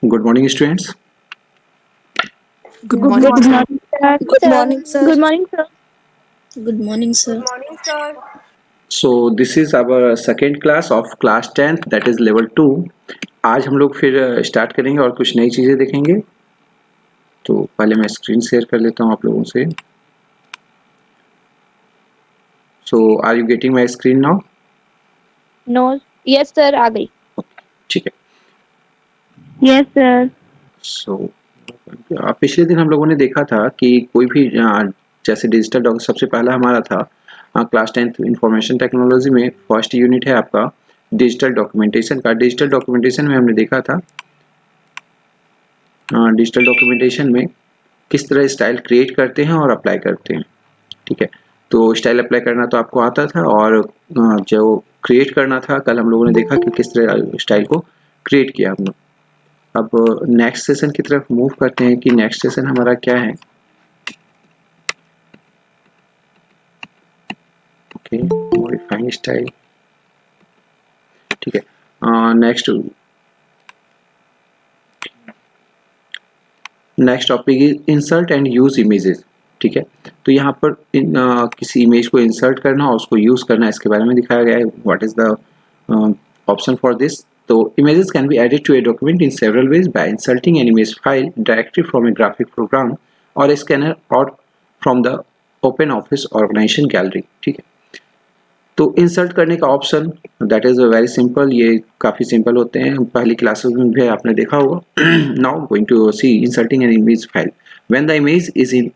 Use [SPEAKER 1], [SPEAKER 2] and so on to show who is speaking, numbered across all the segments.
[SPEAKER 1] Good morning, students.
[SPEAKER 2] Good
[SPEAKER 3] Good
[SPEAKER 2] morning.
[SPEAKER 3] morning, sir.
[SPEAKER 2] Good morning, sir.
[SPEAKER 3] Good morning, sir.
[SPEAKER 2] Good morning, sir.
[SPEAKER 4] Good morning, sir.
[SPEAKER 1] So this is our second class of class 10th, that is level 2. आज हम लोग फिर start करेंगे और कुछ नई चीज़ें देखेंगे. तो पहले मैं स्क्रीन शेयर कर लेता हूँ आप लोगों से. So are you getting my screen now?
[SPEAKER 3] No. Yes, sir. आ गई.
[SPEAKER 1] ठीक है.
[SPEAKER 3] Yes, sir.
[SPEAKER 1] So पिछले दिन हम लोगों ने देखा था कि कोई भी जैसे डिजिटल सबसे पहला हमारा था क्लास 10th इंफॉर्मेशन टेक्नोलॉजी में फर्स्ट यूनिट है आपका डिजिटल डॉक्यूमेंटेशन का. डिजिटल डॉक्यूमेंटेशन में हमने देखा था डिजिटल डॉक्यूमेंटेशन में किस तरह स्टाइल क्रिएट करते हैं और अप्लाई करते हैं. ठीक है, तो स्टाइल अप्लाई करना तो आपको आता था और जो क्रिएट करना था कल हम लोगों ने देखा कि किस तरह स्टाइल को क्रिएट किया हम लोग. अब नेक्स्ट सेशन की तरफ मूव करते हैं कि नेक्स्ट सेशन हमारा क्या है. Okay, modifying style. ठीक है, next topic is insert and use images. ठीक है, तो यहाँ पर किसी इमेज को इंसर्ट करना और उसको यूज करना इसके बारे में दिखाया गया है. What is the option for this. तो images can be added to a document in several ways by inserting an image file directly from a graphic program or a scanner or from the OpenOffice organization gallery. ठीक है, तो insert करने का option that is very simple. ये काफ़ी simple होते हैं, पहली क्लासेस में भी आपने देखा होगा. Now going to see inserting an image file. When the image is in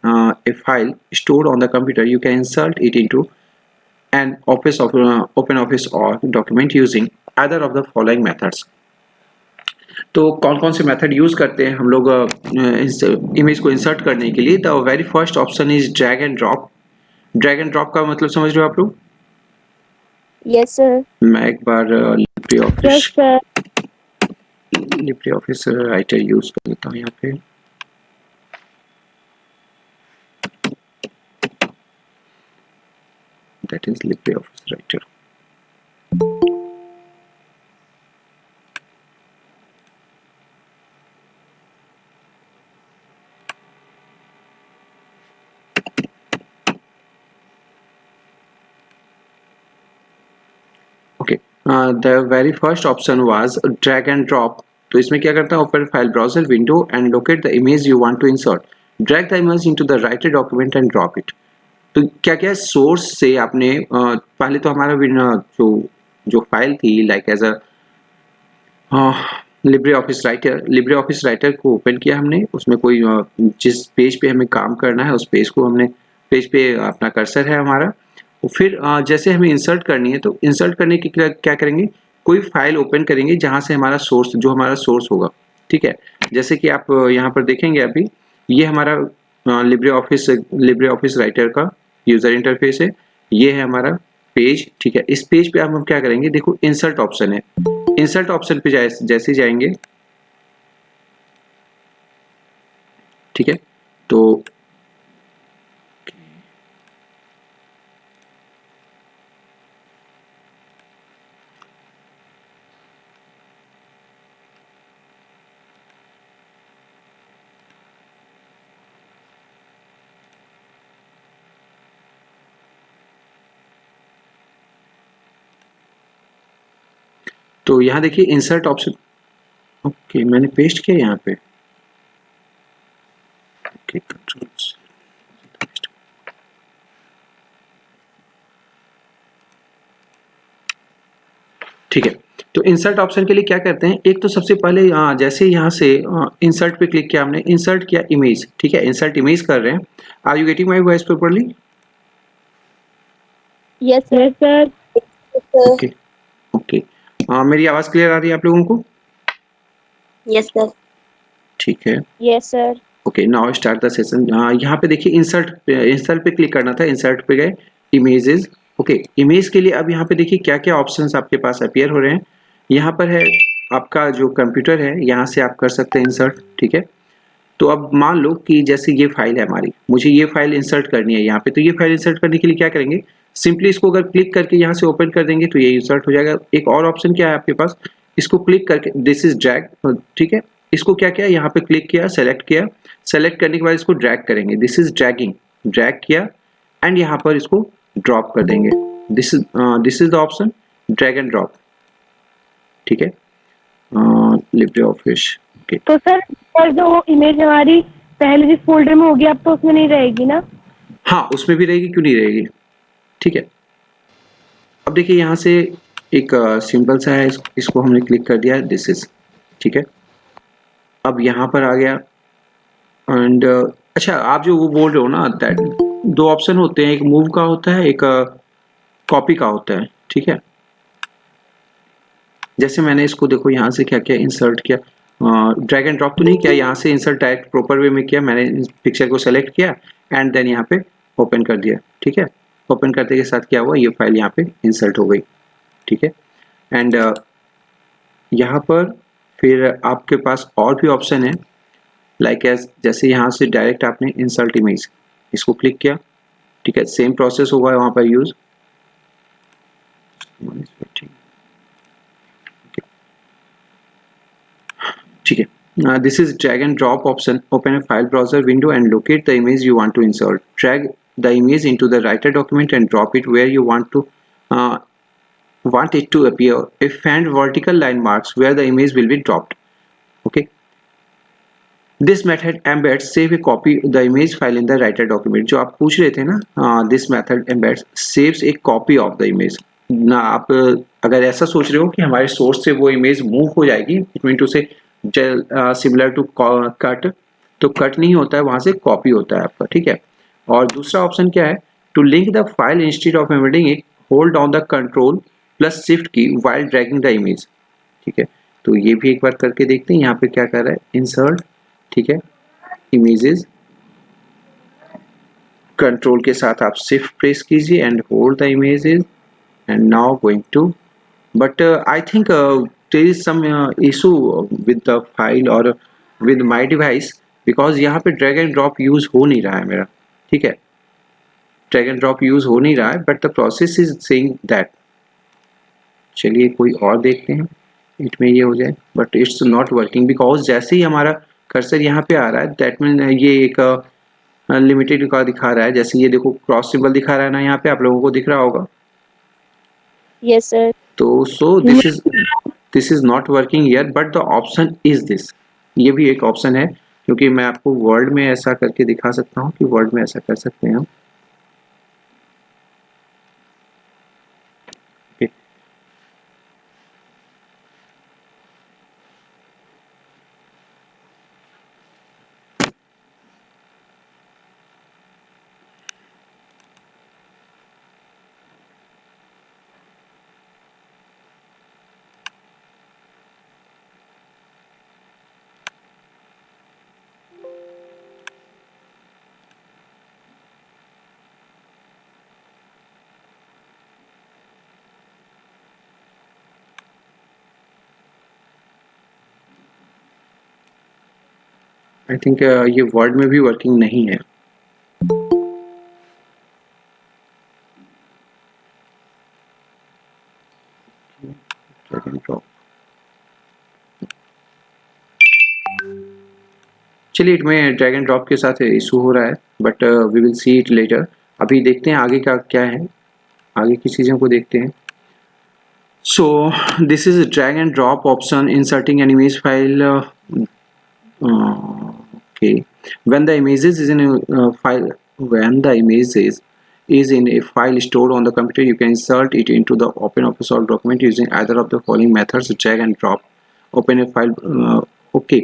[SPEAKER 1] a file stored on the computer you can insert it into an OpenOffice और document using either of the following methods. तो कौन कौन से method use करते हैं हम लोग image को इंसर्ट करने के लिए. The very first option is drag and drop. Drag and drop का मतलब समझ रहे हो आप लोग.
[SPEAKER 3] Yes, sir.
[SPEAKER 1] मैं एक बार
[SPEAKER 3] Yes, sir.
[SPEAKER 1] LibreOffice Writer use कर लेता हूँ यहाँ पे. That is LibreOffice Writer. The very first option was drag and drop. तो इसमें क्या करता है, open file browser window and locate the image you want to insert. Drag the image into the Writer document and drop it. तो क्या क्या source से आपने पहले तो हमारा जो फाइल थी like as a LibreOffice Writer को ओपन किया हमने. उसमें कोई जिस पेज पे हमें काम करना है उस पेज पे अपना कर्सर है हमारा. फिर जैसे हमें इंसर्ट करनी है तो इंसर्ट करने की क्या करेंगे, कोई फाइल ओपन करेंगे जहां से हमारा सोर्स होगा. ठीक है, जैसे कि आप यहाँ पर देखेंगे अभी ये हमारा लिब्रे ऑफिस राइटर का यूजर इंटरफेस है. ये है हमारा पेज. ठीक है, इस पेज पे हम क्या करेंगे, देखो इंसर्ट ऑप्शन है. इंसर्ट ऑप्शन पे जैसे जाएंगे. ठीक है, तो तो यहाँ देखिए इंसर्ट ऑप्शन. ओके, मैंने पेस्ट किया यहाँ पे. Okay, controls. ठीक है, तो इंसर्ट ऑप्शन के लिए क्या करते हैं, एक तो सबसे पहले जैसे यहाँ से इंसर्ट पे क्लिक किया हमने, इंसर्ट किया इमेज. ठीक है, इंसर्ट इमेज कर रहे हैं. Are you getting my voice properly.
[SPEAKER 3] Yes, sir. Yes, sir.
[SPEAKER 1] Okay okay, मेरी आवाज क्लियर आ रही है आप लोगों को.
[SPEAKER 2] Yes, sir.
[SPEAKER 1] ठीक है,
[SPEAKER 3] Yes, sir.
[SPEAKER 1] Okay, now start the session. यहाँ पे देखिए इंसर्ट पे क्लिक करना था. इंसर्ट पे गए, इमेजेस. ओके, इमेज के लिए अब यहाँ पे देखिए क्या क्या ऑप्शंस आपके पास अपीयर हो रहे हैं. यहाँ पर है आपका जो कंप्यूटर है, यहाँ से आप कर सकते हैं इंसर्ट. ठीक है, तो अब मान लो कि जैसे ये फाइल है हमारी, मुझे ये फाइल इंसर्ट करनी है यहाँ पे. तो ये फाइल इंसर्ट करने के लिए क्या करेंगे, सिंपली इसको अगर क्लिक करके यहाँ से ओपन कर देंगे तो ये इंसर्ट हो जाएगा. एक और ऑप्शन क्या है आपके पास, इसको क्लिक करके दिस इज ड्रैग. ठीक है, इसको क्या किया, यहाँ पे क्लिक किया, सेलेक्ट किया, सेलेक्ट करने के बाद इसको ड्रैग करेंगे, दिस इज ड्रैगिंग, ड्रैग किया एंड यहाँ पर इसको ड्रॉप कर देंगे, this is the option drag and drop, ठीक है, लिब्रे ऑफिस। ओके,
[SPEAKER 3] तो सर जो इमेज हमारी पहले जिस फोल्डर में होगी अब तो उसमें नहीं रहेगी ना?
[SPEAKER 1] हाँ उसमें भी रहेगी, क्यों नहीं रहेगी, ठीक है। अब देखिए यहाँ से एक सिंपल सा है, इसको हमने क्लिक कर दिया, दिस इज, ठीक है। अब यहाँ पर आ गया एंड अच्छा, आप जो वो बोल रहे हो ना, दैट दो ऑप्शन होते हैं, एक मूव का होता है, एक कॉपी का होता है, ठीक है। जैसे मैंने इसको देखो यहाँ से क्या किया, इंसर्ट किया, ड्रैग एंड ड्रॉप तो नहीं किया, यहाँ से इंसर्ट डायरेक्ट प्रॉपर वे में किया, मैंने इस पिक्चर को सेलेक्ट किया एंड देन यहाँ पे ओपन कर दिया, ठीक है। ओपन करते के साथ क्या हुआ, ये फाइल यहाँ पे इंसर्ट हो गई, ठीक है। एंड यहाँ पर फिर आपके पास और भी ऑप्शन है, लाइक एज जैसे यहाँ से डायरेक्ट आपने इंसर्ट इमेज, इसको क्लिक किया, ठीक है, सेम प्रोसेस होगा वहाँ पर यूज, ठीक है। This is drag and drop option. Open a file browser window and locate the image you want to insert. Drag the image into the writer document and drop it where you want it to appear. If find vertical line marks where the image will be dropped. Okay. This method embeds save a copy the image file in the writer document. जो आप पूछ रहे थे ना, this method embeds saves a copy of the image. ना आप अगर ऐसा सोच रहे हो कि हमारे सोर्स से वो इमेज मूव हो जाएगी, इट मीन टू से सिमिलर टू कट, तो कट नहीं होता है, वहां से कॉपी होता है आपका, ठीक है। और दूसरा ऑप्शन क्या है, to link the file instead of embedding it, hold down the control plus shift key while dragging the image, ठीक है। तो ये भी एक बार करके देखते हैं, यहाँ पे क्या कर रहा है, इंसर्ट, ठीक है, इमेजेस, कंट्रोल के साथ आप शिफ्ट प्रेस कीजिए and hold the images and now going to, but I think there is some issue with the file or with my device, because यहाँ पे drag and drop use हो नहीं रहा है मेरा, ठीक है, drag and drop use हो नहीं रहा है, but the process is saying that। चलिए कोई और देखते हैं, इट में ये हो जाए, but it's not working because जैसे ही हमारा कर्सर यहाँ पे आ रहा है, that means ये एक लिमिटेड का दिखा रहा है, जैसे ये देखो क्रॉस सिंबल दिखा रहा है ना, यहाँ पे आप लोगों को दिख रहा होगा।
[SPEAKER 3] Yes sir.
[SPEAKER 1] तो so this is not working yet, but the option is this, ये भी एक ऑप्शन है, क्योंकि मैं आपको वर्ड में ऐसा करके दिखा सकता हूँ कि वर्ड में ऐसा कर सकते हैं हम, okay. आई थिंक ये वर्ड में भी वर्किंग नहीं है, चलिए इसमें ड्रैग एंड ड्रॉप के साथ इशू हो रहा है, but we will see it later. अभी देखते हैं आगे का क्या है, आगे की चीज़ों को देखते हैं। सो this is drag and drop option inserting an image file, okay, when the images is in a file, when the images is in a file stored on the computer, you can insert it into the OpenOffice or document using either of the following methods: drag and drop, open a file, okay,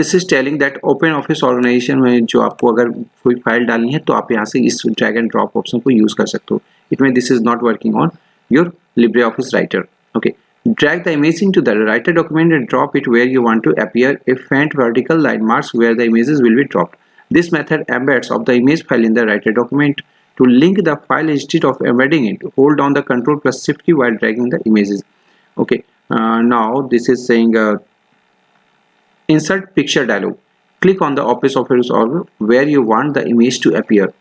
[SPEAKER 1] this is telling that OpenOffice organization में जो आपको अगर कोई file डालनी है तो आप यहाँ से इस drag and drop ऑप्शन को यूज कर सकते हो। इट में this is not working on your LibreOffice writer, okay। Drag the image into the writer document and drop it where you want to appear. If faint vertical line marks where the images will be dropped. This method embeds of the image file in the writer document. To link the file instead of embedding it, hold down the Control plus Shift key while dragging the images. Okay. Now this is saying insert picture dialog. Click on the OfficeOffice or where you want the image to appear.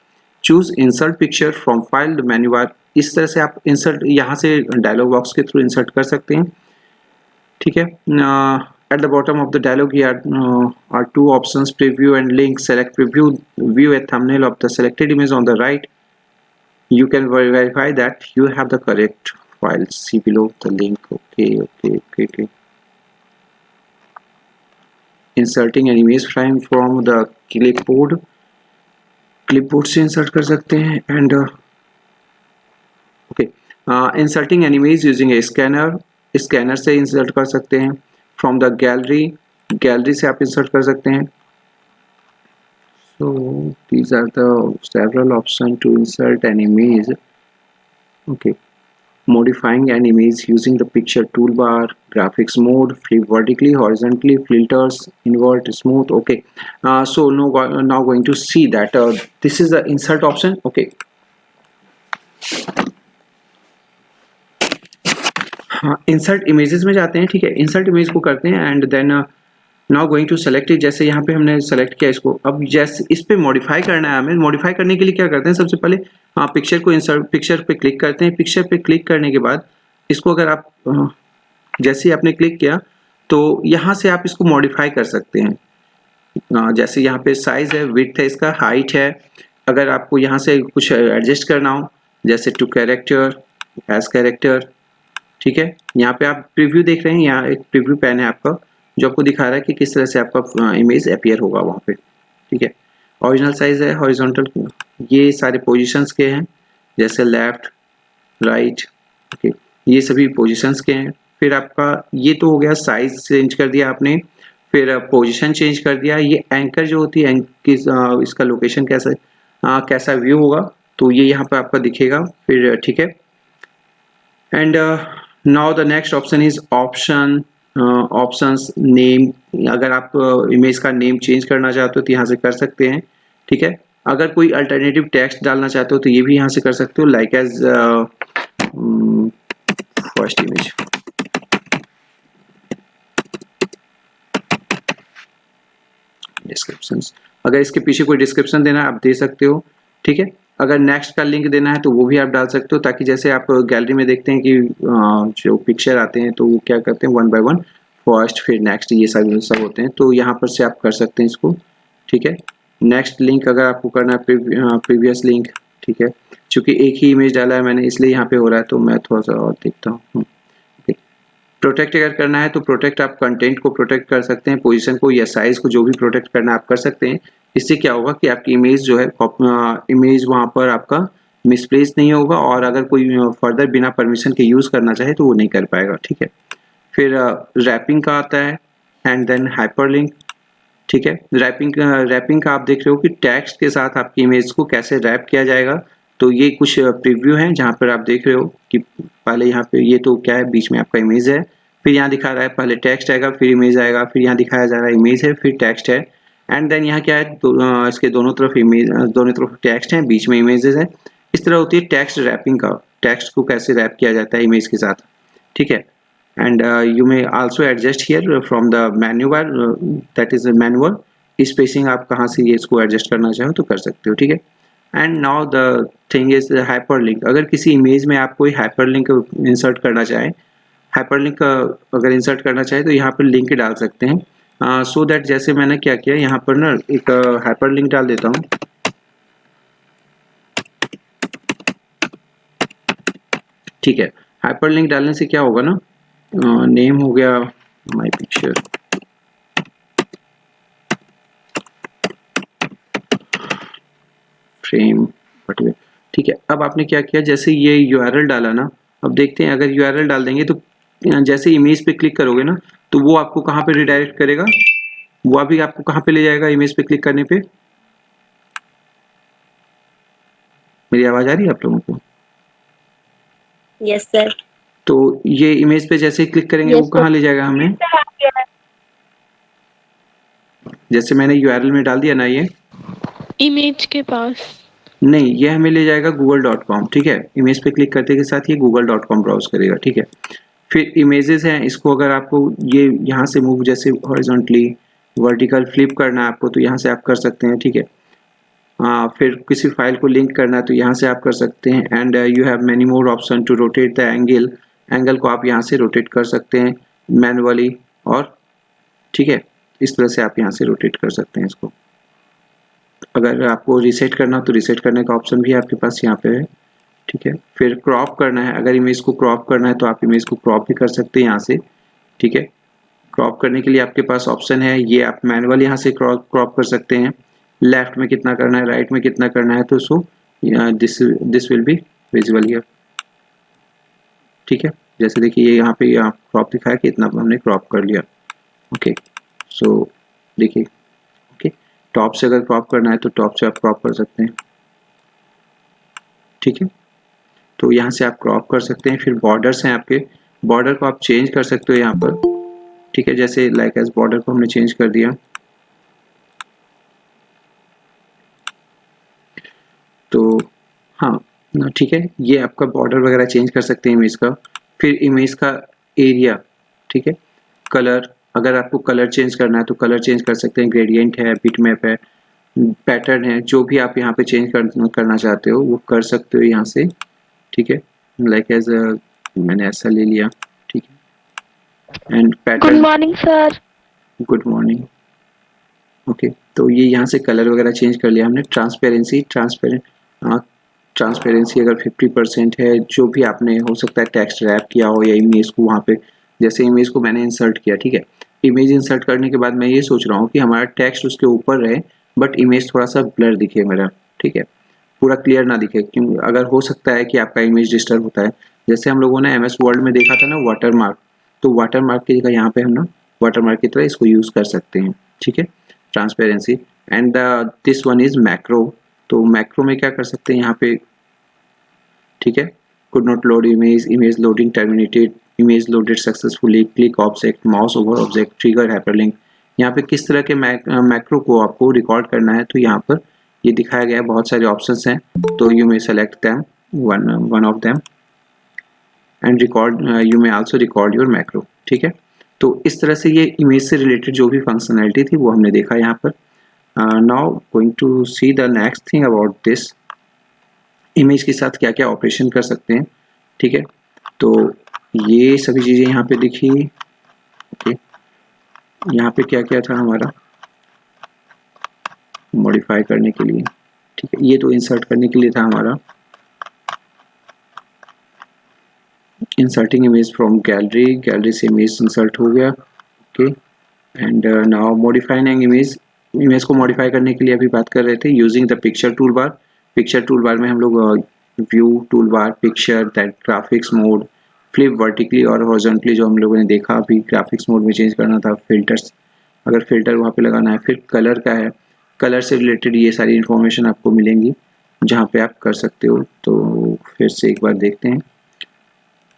[SPEAKER 1] Choose insert picture from file menu bar. इस तरह से आप insert यहाँ से dialogue box के through insert कर सकते हैं, ठीक है। at the bottom of the dialog here are two options, preview and link. Select preview, view a thumbnail of the selected image on the right. You can verify that you have the correct file. See below the link. Okay. Inserting an image frame from the clipboard से insert कर सकते हैं. And inserting an image using A scanner से insert कर सकते हैं. From the gallery से आप इंसर्ट कर सकते हैं. So these are the several option to insert an image. Okay, modifying an image using the picture toolbar, graphics mode, flip vertically, horizontally, filters, invert, smooth. Okay, so now going to see that this is the insert option. Okay, insert images में जाते हैं. ठीक है, insert image को करते हैं and then now going to select it. जैसे यहाँ पे हमने select किया इसको, अब जैसे इस पे modify करना है हमें. modify करने के लिए क्या करते हैं, सबसे पहले पिक्चर को इंसर्ट, पिक्चर पे क्लिक करते हैं. पिक्चर पे क्लिक करने के बाद इसको अगर आप जैसे ही आपने क्लिक किया तो यहाँ से आप इसको मॉडिफाई कर सकते हैं. जैसे यहाँ पे साइज है, विड्थ है, इसका हाइट है. अगर आपको यहाँ से कुछ एडजस्ट करना हो, जैसे टू कैरेक्टर, एज कैरेक्टर. ठीक है, यहाँ पे आप प्रीव्यू देख रहे हैं. यहाँ एक प्रीव्यू पैन है आपका जो आपको दिखा रहा है कि किस तरह से आपका इमेज अपीयर होगा वहाँ पे. ठीक है, ओरिजिनल साइज है, हॉरिजॉन्टल, ये सारे पोजीशंस के हैं, जैसे लेफ्ट, राइट. ओके, ये सभी पोजीशंस के हैं. फिर आपका ये तो हो गया, साइज चेंज कर दिया आपने, फिर पोजीशन चेंज कर दिया. ये एंकर जो होती है, इसका लोकेशन कैसा व्यू होगा, तो ये यहाँ पर आपका दिखेगा. फिर ठीक है, and now the next option is options name. अगर आप इमेज का नेम चेंज करना चाहते हो तो यहाँ से कर सकते हैं. ठीक है, अगर कोई अल्टरनेटिव टेक्स्ट डालना चाहते हो तो ये भी यहाँ से कर सकते हो, like as first image. Descriptions, अगर इसके पीछे कोई डिस्क्रिप्शन देना है आप दे सकते हो. ठीक है, अगर नेक्स्ट का लिंक देना है तो वो भी आप डाल सकते हो, ताकि जैसे आप गैलरी में देखते हैं कि जो पिक्चर आते हैं तो वो क्या करते हैं, वन बाय वन, फर्स्ट फिर नेक्स्ट, ये सब होते हैं. तो यहाँ पर से आप कर सकते हैं इसको. ठीक है, नेक्स्ट लिंक अगर आपको करना है, प्रीवियस लिंक. ठीक है, चूंकि एक ही इमेज डाला है मैंने इसलिए यहाँ पे हो रहा है, तो मैं थोड़ा सा और देखता हूँ. प्रोटेक्ट अगर करना है तो प्रोटेक्ट, आप कंटेंट को प्रोटेक्ट कर सकते हैं, पोजीशन को या साइज को, जो भी प्रोटेक्ट करना है आप कर सकते हैं. इससे क्या होगा कि आपकी इमेज जो है, इमेज वहाँ पर आपका मिसप्लेस नहीं होगा, और अगर कोई फर्दर बिना परमिशन के यूज़ करना चाहे तो वो नहीं कर पाएगा. ठीक है, फिर रैपिंग का आता है, एंड देन हाइपरलिंक. ठीक है, रैपिंग का आप देख रहे हो कि टेक्स्ट के साथ आपकी इमेज को कैसे रैप किया जाएगा. तो ये कुछ प्रीव्यू हैं जहाँ पर आप देख रहे हो कि पहले यहाँ पे ये तो क्या है, बीच में आपका इमेज है, फिर यहाँ दिखा रहा है पहले टेक्स्ट आएगा, फिर इमेज आएगा, फिर यहाँ दिखाया जा रहा है इमेज है, फिर टेक्स्ट है, एंड देन यहाँ क्या है, तो इसके दोनों तरफ इमेज, दोनों तरफ टेक्स्ट है, बीच में इमेजेस है. इस तरह होती है टेक्स्ट रैपिंग का, टेक्स्ट को कैसे रैप किया जाता है इमेज के साथ. ठीक है, and you may also adjust here from the menu bar, that is a manual spacing. आप कहाँ से ये इसको एडजस्ट करना चाहो तो कर सकते हो. ठीक है, and now the thing is hyperlink. अगर किसी इमेज में आप कोई हाइपरलिंक इंसर्ट करना चाहे, हाइपरलिंक अगर इंसर्ट करना चाहे तो यहाँ पर लिंक डाल सकते हैं. सो दैट जैसे मैंने क्या किया, यहाँ पर ना एक हाइपरलिंक डाल देता हूँ. ठीक है, हाइपरलिंक डालने से क्या होगा ना, नेम हो गया माय पिक्चर, फ्रेम, वटएवर. ठीक है, अब आपने क्या किया, जैसे ये यूआरएल डाला ना, अब देखते हैं अगर यूआरएल डाल देंगे तो जैसे इमेज पे क्लिक करोगे ना तो वो आपको कहाँ पे रिडायरेक्ट करेगा, वो अभी आपको कहाँ पे ले जाएगा इमेज पे क्लिक करने पे. मेरी आवाज आ रही है आप लोगों को?
[SPEAKER 2] Yes sir.
[SPEAKER 1] तो ये इमेज पे जैसे ही क्लिक करेंगे वो कहाँ ले जाएगा हमें, जैसे मैंने यूआरएल में डाल दिया ना, ये
[SPEAKER 4] इमेज के पास
[SPEAKER 1] नहीं, ये हमें ले जाएगा google.com. ठीक है, इमेज पे क्लिक करते के साथ ये google.com ब्राउज करेगा. ठीक है, फिर इमेजेस हैं, इसको अगर आपको ये यहाँ से मूव, जैसे हॉरिजॉन्टली, वर्टिकल फ्लिप करना है आपको तो यहाँ से आप कर सकते हैं. ठीक है, फिर किसी फाइल को लिंक करना है तो यहाँ से आप कर सकते हैं. And you have many more option to rotate the angle. Angle को आप यहाँ से रोटेट कर सकते हैं मैनुअली, और ठीक है, इस तरह से आप यहाँ से रोटेट कर सकते हैं इसको। अगर आपको रीसेट करना हो तो रीसेट करने का ऑप्शन भी आपके पास यहाँ पे है, ठीक है। फिर क्रॉप करना है, अगर इमेज को क्रॉप करना है तो आप इमेज को क्रॉप भी कर सकते हैं यहाँ से, ठीक है। क्रॉप करने के लिए आपके पास ऑप्शन है, ये आप मैनुअल यहाँ से क्रॉप कर सकते हैं। लेफ्ट में कितना करना है, राइट में कितना करना है, तो so this will be visible here, ठीक है। जैसे देखिए ये यहाँ पे क्रॉप दिखाया कि इतना हमने क्रॉप कर लिया, ओके। सो देखिए, ओके, टॉप से अगर क्रॉप करना है तो टॉप से आप क्रॉप कर सकते हैं, ठीक है। तो यहाँ से आप क्रॉप कर सकते हैं। फिर बॉर्डर्स हैं आपके, बॉर्डर को आप चेंज कर सकते हो यहाँ पर, ठीक है। जैसे लाइक एज बॉर्डर को हमने चेंज कर दिया, तो हाँ ठीक है, ये आपका बॉर्डर वगैरह चेंज कर सकते हैं इमेज का। फिर इमेज का एरिया, ठीक है। कलर, अगर आपको कलर चेंज करना है तो कलर चेंज कर सकते हैं, ग्रेडियंट है, बिटमैप है, पैटर्न है, जो भी आप यहाँ पे चेंज करना चाहते हो वो कर सकते हो यहाँ से, ठीक है। लाइक एज मैंने ऐसा ले लिया, ठीक है। And pattern,
[SPEAKER 4] good morning sir.
[SPEAKER 1] Good morning, okay. तो ये यहाँ से कलर वगैरह चेंज कर लिया हमने। ट्रांसपेरेंसी अगर 50% है, जो भी आपने हो सकता है टेक्स्ट रैप किया हो या इमेज को वहाँ पे, जैसे इमेज को मैंने इंसर्ट किया, ठीक है। इमेज इंसर्ट करने के बाद मैं ये सोच रहा हूँ कि हमारा टेक्स्ट उसके ऊपर रहे बट इमेज थोड़ा सा ब्लर दिखे मेरा, ठीक है, पूरा क्लियर ना दिखे, क्योंकि अगर हो सकता है कि आपका इमेज डिस्टर्ब होता है। जैसे हम लोगों ने MS वर्ड में देखा था ना वाटर मार्क, तो वाटर मार्क की जगह यहाँ पे हम ना वाटर मार्क की तरह इसको यूज़ कर सकते हैं, ठीक है। Transparency and this one is macro. तो मैक्रो में क्या कर सकते हैं यहाँ पे, ठीक है, could not load image, image loading terminated, image loaded successfully, click object, mouse over object, trigger hyperlink. यहाँ पे किस तरह के मैक्रो को आपको रिकॉर्ड करना है, तो यहाँ पर ये दिखाया गया है, बहुत सारे ऑप्शंस हैं, तो you may select them one of them and record, you may also record your macro, ठीक है। तो इस तरह से ये इमेज से रिलेटेड जो भी फंक्शनैलिटी थी वो हमने देखा यहाँ पर। Now going to see the next thing about this, image के साथ क्या क्या ऑपरेशन कर सकते हैं, ठीक है। तो ये सभी चीज़ें यहाँ पे दिखी, ओके। यहाँ पे क्या क्या था हमारा, मॉडिफाई करने के लिए, ठीक है, ये तो इंसर्ट करने के लिए था हमारा, inserting image from gallery, gallery से इमेज इंसर्ट हो गया, okay. And now modifying image, image को मॉडिफाई करने के लिए अभी बात कर रहे थे, using the picture tool bar. Picture tool bar में हम लोग view tool bar, picture, that graphics mode, flip vertically और हॉरिजॉन्टली जो हम लोगों ने देखा अभी, ग्राफिक्स मोड में चेंज करना था, फिल्टर्स, अगर फिल्टर वहाँ पे लगाना है। फिर कलर का है, कलर से रिलेटेड ये सारी इन्फॉर्मेशन आपको मिलेंगी जहाँ पे आप कर सकते हो। तो फिर से एक बार देखते हैं,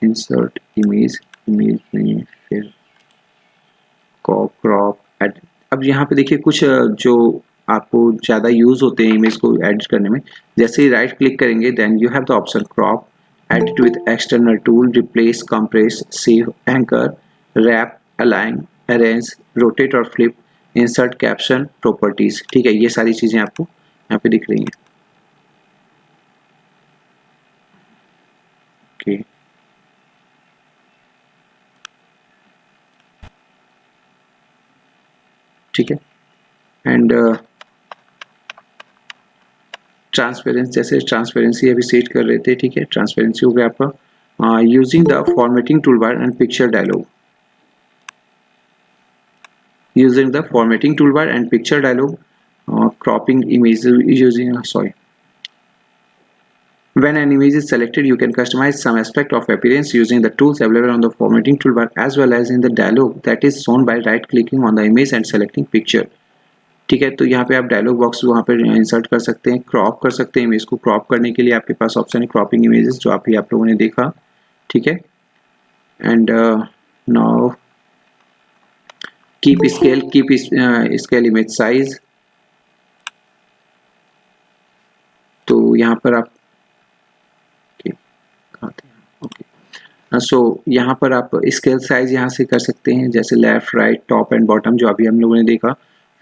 [SPEAKER 1] इंसर्ट इमेज, इमेज में फिर क्रॉप एड। अब यहाँ पे देखिए कुछ जो आपको ज़्यादा यूज़ होते हैं इमेज को एडिट करने में, जैसे ही राइट क्लिक करेंगे then you have the option crop, edit with external tool, replace, compress, save, anchor, wrap, align, arrange, rotate और फ्लिप, इंसर्ट, कैप्शन, प्रॉपर्टीज, ठीक है। ये सारी चीज़ें आपको यहाँ पे दिख रही हैं, ओके। ठीक है। एंड ट्रांसपेरेंसी, जैसे ट्रांसपेरेंसी अभी सेट कर रहे थे, ठीक है, ट्रांसपेरेंसी हो गया आपका। Using the formatting toolbar and picture dialog, using the formatting toolbar and picture dialog, cropping images using when an image is selected you can customize some aspect of appearance using the tools available on the formatting toolbar as well as in the dialog that is shown by right clicking on the image and selecting picture, ठीक है। तो यहाँ पे आप dialogue box वहाँ पे insert कर सकते हैं, क्रॉप कर सकते हैं। इमेज को क्रॉप करने के लिए आपके पास ऑप्शन है क्रॉपिंग इमेजेस, जो आप लोगों ने देखा, ठीक है। And now keep scale image size, तो यहाँ पर आप सो यहाँ पर आप स्केल साइज यहाँ से कर सकते हैं, जैसे left, right, top and bottom, जो अभी हम लोगों ने देखा।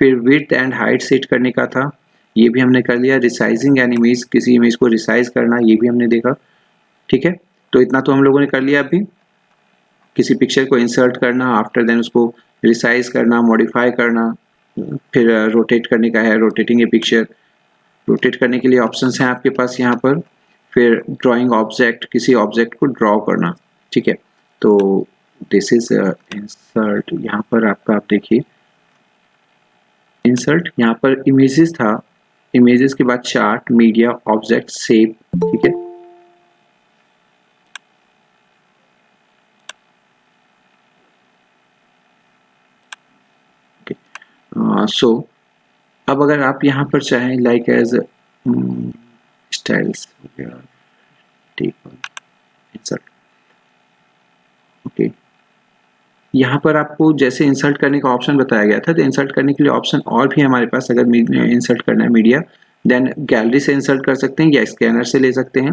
[SPEAKER 1] फिर विड्थ एंड हाइट सेट करने का था, ये भी हमने कर लिया। रिसाइजिंग एन इमेज, किसी इमेज को रिसाइज करना, ये भी हमने देखा, ठीक है। तो इतना तो हम लोगों ने कर लिया अभी। किसी पिक्चर को इंसर्ट करना, आफ्टर देन उसको रिसाइज करना, मॉडिफाई करना, फिर रोटेट करने का है, रोटेटिंग ए पिक्चर, रोटेट करने के लिए ऑप्शंस हैं आपके पास यहाँ पर, फिर ड्राइंग ऑब्जेक्ट, किसी ऑब्जेक्ट को ड्रॉ करना, ठीक है। तो दिस इज इंसर्ट, यहाँ पर आपका आप देखिए इंसर्ट, यहाँ पर इमेजेस था, इमेजेस के बाद चार्ट, मीडिया, ऑब्जेक्ट, शेप, ठीक है। सो अब अगर आप यहाँ पर चाहें like as styles insert, okay, यहाँ पर आपको जैसे इंसर्ट करने का ऑप्शन बताया गया था, तो इंसर्ट करने के लिए ऑप्शन और भी हमारे पास, अगर इंसर्ट करना है मीडिया, देन गैलरी से इंसर्ट कर सकते हैं या स्कैनर से ले सकते हैं।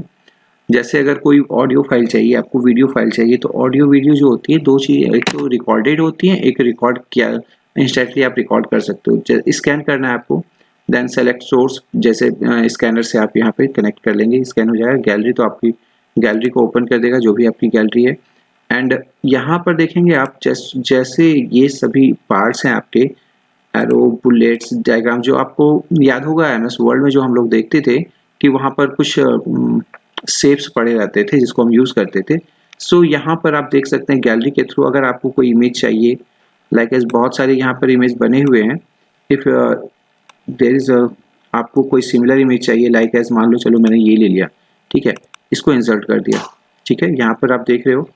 [SPEAKER 1] जैसे अगर कोई ऑडियो फाइल चाहिए आपको, वीडियो फाइल चाहिए, तो ऑडियो वीडियो जो होती है दो चीज़, एक तो रिकॉर्डेड होती है, एक रिकॉर्ड किया इंस्टेंटली आप रिकॉर्ड कर सकते हो। स्कैन करना है आपको, देन सेलेक्ट सोर्स, जैसे स्कैनर से आप यहाँ पे कनेक्ट कर लेंगे, स्कैन हो जाएगा। गैलरी तो आपकी गैलरी को ओपन कर देगा, जो भी आपकी गैलरी है। एंड यहाँ पर देखेंगे आप जैसे ये सभी पार्ट्स हैं आपके, एरो, बुलेट्स, डायग्राम, जो आपको याद होगा MS वर्ड में जो हम लोग देखते थे कि वहाँ पर कुछ शेप्स पड़े रहते थे जिसको हम यूज़ करते थे। सो यहाँ पर आप देख सकते हैं गैलरी के थ्रू अगर आपको कोई इमेज चाहिए, लाइक एज बहुत सारे यहाँ पर इमेज बने हुए हैं। इफ़ देयर इज आपको कोई सिमिलर इमेज चाहिए, लाइक एज मान लो चलो मैंने ये ले लिया, ठीक है, इसको इंसर्ट कर दिया, ठीक है, यहाँ पर आप देख रहे हो।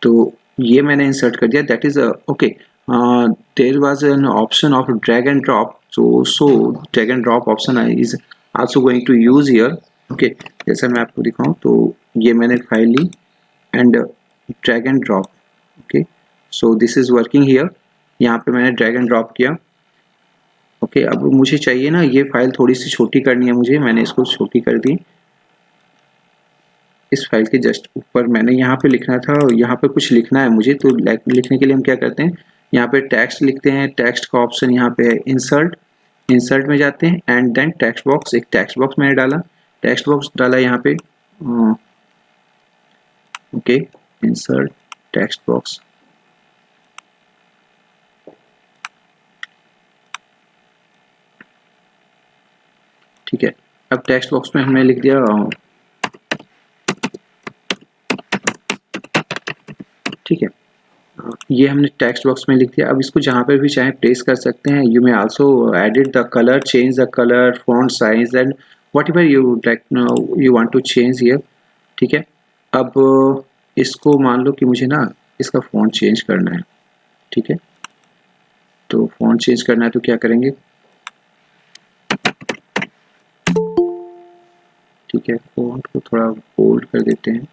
[SPEAKER 1] तो ये मैंने इंसर्ट कर दिया, that is okay. There was an option of drag and drop, so drag and drop option is also going to use here, okay. जैसा मैं आपको दिखाऊं, तो ये मैंने फाइल ली and drag and drop, okay, so this is working here. यहाँ पे मैंने ड्रैग एंड ड्रॉप किया, ओके। अब मुझे चाहिए ना ये फाइल थोड़ी सी छोटी करनी है मुझे, मैंने इसको छोटी कर दी। इस फाइल के जस्ट ऊपर मैंने यहाँ पे लिखना था, यहाँ पे कुछ लिखना है मुझे, तो लिखने के लिए हम क्या करते हैं, यहाँ पे टेक्स्ट लिखते हैं। टेक्स्ट का ऑप्शन यहाँ पे है इंसर्ट, इंसर्ट में जाते हैं एंड देन टेक्स्ट बॉक्स, एक टेक्स्ट बॉक्स मैंने डाला, टेक्स्ट बॉक्स डाला यहाँ पे, ओके, इंसर्ट टेक्स्ट बॉक्स, ठीक है। अब टेक्स्ट बॉक्स में हमने लिख दिया, ठीक है, ये हमने टेक्स्ट बॉक्स में लिख दिया। अब इसको जहाँ पर भी चाहे प्लेस कर सकते हैं। You may also edit the colour, change the colour, font size and whatever you like you want to change here, ठीक है। अब इसको मान लो कि मुझे ना इसका फॉन्ट चेंज करना है, ठीक है, तो फॉन्ट चेंज करना है तो क्या करेंगे, ठीक है, फॉन्ट को थोड़ा बोल्ड कर देते हैं,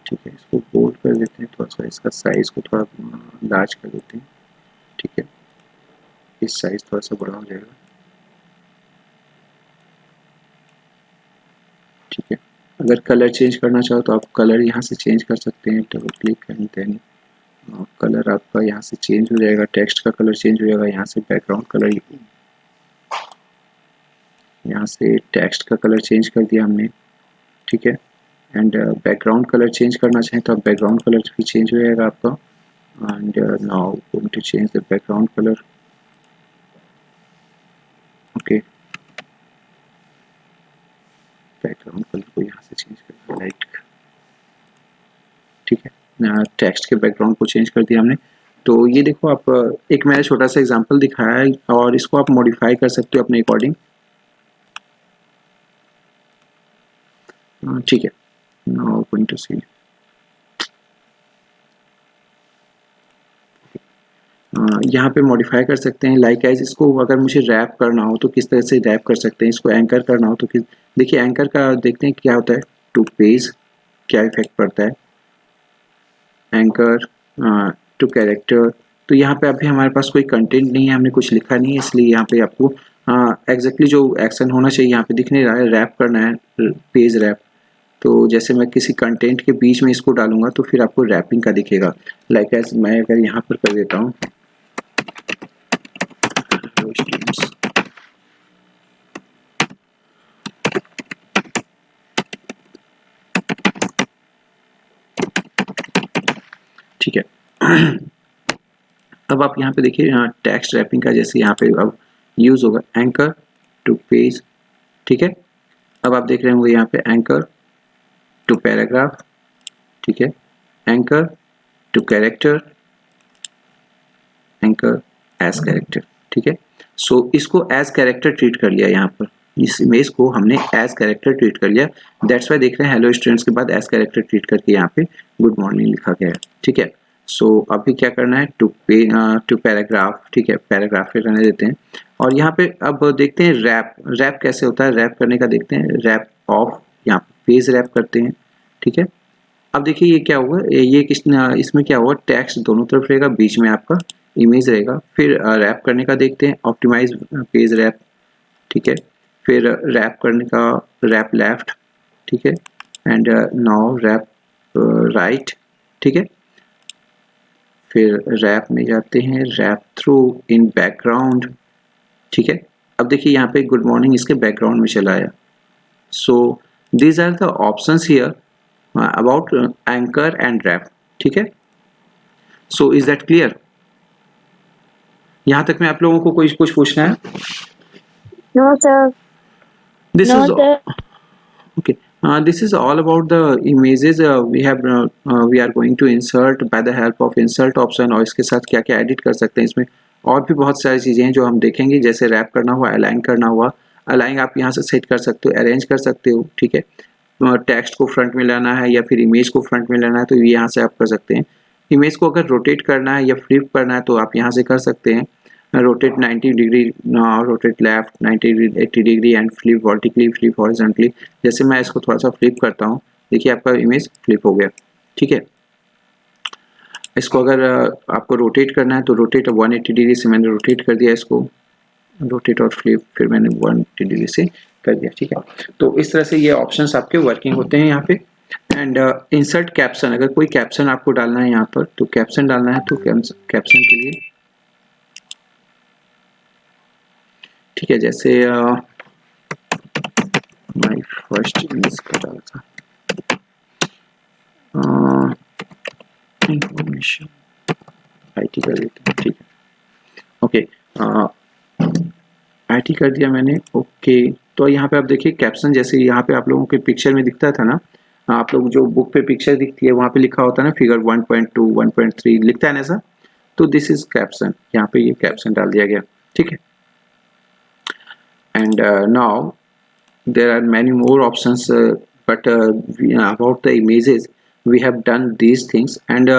[SPEAKER 1] ठीक है, इसको बोल्ड कर देते हैं, थोड़ा सा इसका साइज को थोड़ा लार्ज कर देते हैं, ठीक है, इस साइज थोड़ा सा बड़ा हो जाएगा, ठीक है। अगर कलर चेंज करना चाहो तो आप कलर यहाँ से चेंज कर सकते हैं, double click and then colour आपका यहाँ से चेंज हो जाएगा, टेक्स्ट का कलर चेंज हो जाएगा, यहाँ से बैकग्राउंड कलर, यहाँ से टेक्स्ट का कलर चेंज कर दिया हमने, ठीक है। एंड बैकग्राउंड कलर चेंज करना चाहें तो आप बैकग्राउंड कलर भी चेंज हो जाएगा आपका। And now going to change the background colour, okay, background colour को यहाँ से चेंज कर दिया लाइट, ठीक है। टेक्स्ट के बैकग्राउंड को चेंज कर दिया हमने। तो ये देखो आप, एक मैंने छोटा सा एग्जांपल दिखाया है और इसको आप मॉडिफाई कर सकते हो अपने अकॉर्डिंग, ठीक है। नाउ गोइंग टू सी, यहाँ पे मॉडिफाई कर सकते हैं, लाइक एज इसको अगर मुझे रैप करना हो तो किस तरह से रैप कर सकते हैं, इसको एंकर करना हो तो किस, देखिए एंकर का देखते हैं क्या होता है, टू पेज क्या इफेक्ट पड़ता है, एंकर टू कैरेक्टर। तो यहाँ पे अभी हमारे पास कोई कंटेंट नहीं है, हमने कुछ लिखा नहीं है, इसलिए यहाँ पे आपको एग्जैक्टली जो एक्शन होना चाहिए यहाँ पे दिख नहीं रहा है, रैप करना है, पेज रैप। तो जैसे मैं किसी कंटेंट के बीच में इसको डालूंगा तो फिर आपको रैपिंग का दिखेगा, लाइक एज मैं अगर यहाँ पर कर देता हूँ ठीक है। अब आप यहाँ पे देखिए टेक्स्ट रैपिंग का जैसे यहाँ पे अब यूज होगा एंकर टू पेज, ठीक है। अब आप देख रहे होंगे यहाँ पे एंकर टू पैराग्राफ, ठीक है, anchor to character, anchor as character, ठीक है। सो इसको एज कैरेक्टर ट्रीट कर लिया यहाँ पर, इस इमेज को हमने एज कैरेक्टर ट्रीट कर लिया, दैट्स वाई देख रहे हैं हेलो स्टूडेंट्स के बाद एज कैरेक्टर ट्रीट करके यहाँ पे गुड मॉर्निंग लिखा गया है, ठीक है। सो अभी क्या करना है, टू पैराग्राफ, ठीक है, पैराग्राफ पे रहने देते हैं। और यहाँ पे अब देखते हैं रैप, रैप कैसे होता है, रैप करने का देखते हैं, रैप ऑफ, यहाँ पेज रैप करते हैं, ठीक है। अब देखिए ये क्या होगा, ये इसमें क्या होगा, टेक्स्ट दोनों तरफ रहेगा, बीच में आपका इमेज रहेगा। फिर रैप करने का देखते हैं, ऑप्टिमाइज पेज रैप, ठीक है। फिर रैप करने का रैप लेफ्ट, ठीक है, एंड नाउ रैप राइट, ठीक है। फिर रैप में जाते हैं, रैप थ्रू इन बैकग्राउंड, ठीक है। अब देखिए यहाँ पे गुड मॉर्निंग इसके बैकग्राउंड में चला आया। So these are the options here about anchor and wrap, ठीक है। So is that clear? यहाँ तक में आप लोगों को कोई कुछ पूछना है?
[SPEAKER 2] No, sir.
[SPEAKER 1] This
[SPEAKER 2] No,
[SPEAKER 1] is
[SPEAKER 2] sir.
[SPEAKER 1] okay. This is all about the images we are going to insert by the help of insert option, और इसके साथ क्या क्या एडिट कर सकते हैं इसमें, और भी बहुत सारी चीज़ें हैं जो हम देखेंगे, जैसे रैप करना हुआ, अलाइन करना हुआ। अलाइन आप यहाँ से सेट कर सकते हो, अरेंज कर सकते हो, ठीक है। टेक्स्ट को फ्रंट में लाना है या फिर इमेज को फ्रंट में लाना है तो यहाँ से आप कर सकते हैं। इमेज को अगर रोटेट करना है या फ्लिप करना है तो आप यहाँ से कर सकते हैं, rotate 90 degree, rotate left 90 degree, 80 degree and flip vertically, flip horizontally. जैसे मैं इसको थोड़ा सा फ्लिप करता हूँ, देखिए आपका इमेज फ्लिप हो गया, ठीक है। इसको अगर आपको रोटेट करना है तो रोटेट 180 डिग्री से मैंने रोटेट कर दिया, इसको रोटेट और फ्लिप फिर मैंने 180 डिग्री से कर दिया, ठीक है। तो इस तरह से ये ऑप्शंस आपके वर्किंग होते हैं यहाँ पे। एंड इंसर्ट कैप्शन, अगर कोई कैप्शन आपको डालना है यहाँ पर तो कैप्शन डालना है, तो कैप्शन के लिए, ठीक है, जैसे माय फर्स्ट इमेज का डाला था इंफॉर्मेशन आईटी कर देते हैं, ठीक है, ओके, आईटी कर दिया मैंने, ओके। तो यहाँ पे आप देखिए कैप्शन, जैसे यहाँ पे आप लोगों के पिक्चर में दिखता था ना, आप लोग जो बुक पे पिक्चर दिखती है वहाँ पे लिखा होता है ना फिगर 1.2 1.3 लिखता है ना ऐसा, तो दिस इज कैप्शन, यहाँ पे ये कैप्शन डाल दिया गया, ठीक है। And now there are many more options, but about the images we have done these things, and